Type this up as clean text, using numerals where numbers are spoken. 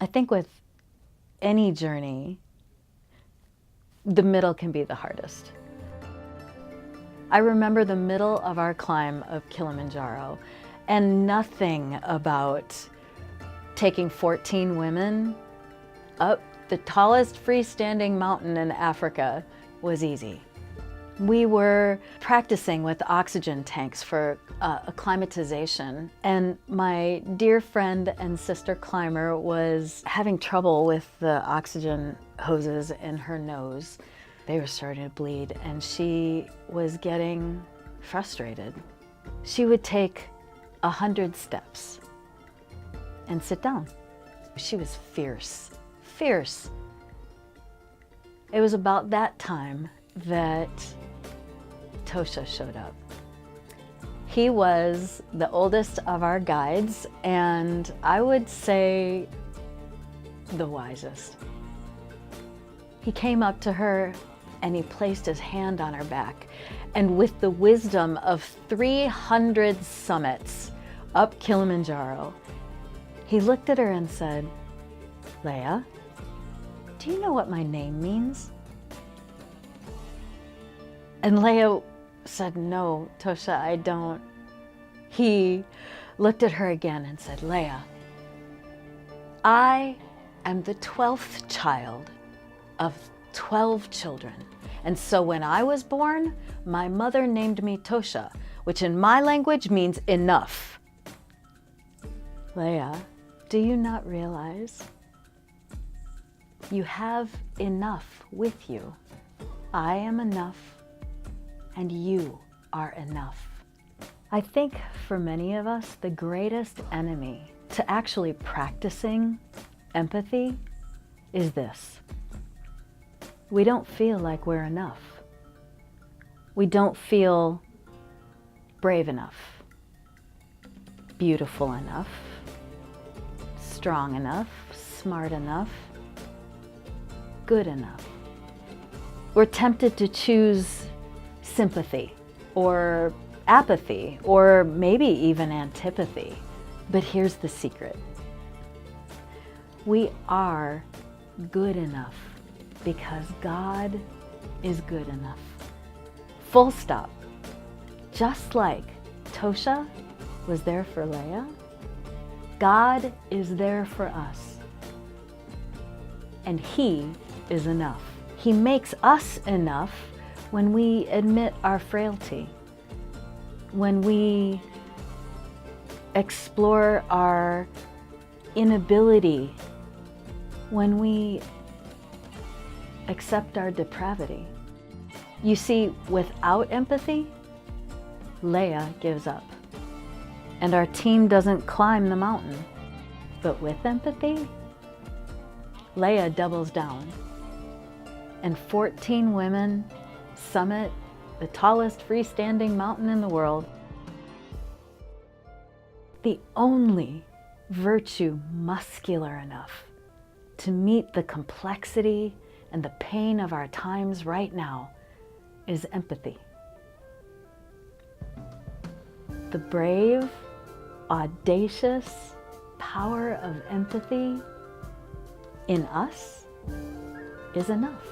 I think with any journey, the middle can be the hardest. I remember the middle of our climb of Kilimanjaro, and nothing about taking 14 women up the tallest freestanding mountain in Africa was easy. We were practicing with oxygen tanks for acclimatization, and my dear friend and sister climber was having trouble with the oxygen hoses in her nose. They were starting to bleed, and she was getting frustrated. She would take 100 steps and sit down. She was fierce, fierce. It was about that time that Tosha showed up. He was the oldest of our guides, and I would say the wisest. He came up to her and he placed his hand on her back, and with the wisdom of 300 summits up Kilimanjaro, he looked at her and said, "Leah, do you know what my name means?" And Leah said, "No, Tosha, I don't." He looked at her again and said, "Leah, I am the 12th child of 12 children. And so when I was born, my mother named me Tosha, which in my language means enough. Leah, do you not realize you have enough with you? I am enough, and you are enough." I think for many of us, the greatest enemy to actually practicing empathy is this. We don't feel like we're enough. We don't feel brave enough, beautiful enough, strong enough, smart enough, good enough. We're tempted to choose sympathy or apathy or maybe even antipathy. But here's the secret. We are good enough because God is good enough. Full stop. Just like Tosha was there for Leah, God is there for us. And He is enough. He makes us enough when we admit our frailty, when we explore our inability, when we accept our depravity. You see, without empathy, Leah gives up, and our team doesn't climb the mountain. But with empathy, Leah doubles down, and 14 women summit the tallest freestanding mountain in the world. The only virtue muscular enough to meet the complexity and the pain of our times right now is empathy. The brave, audacious power of empathy in us is enough.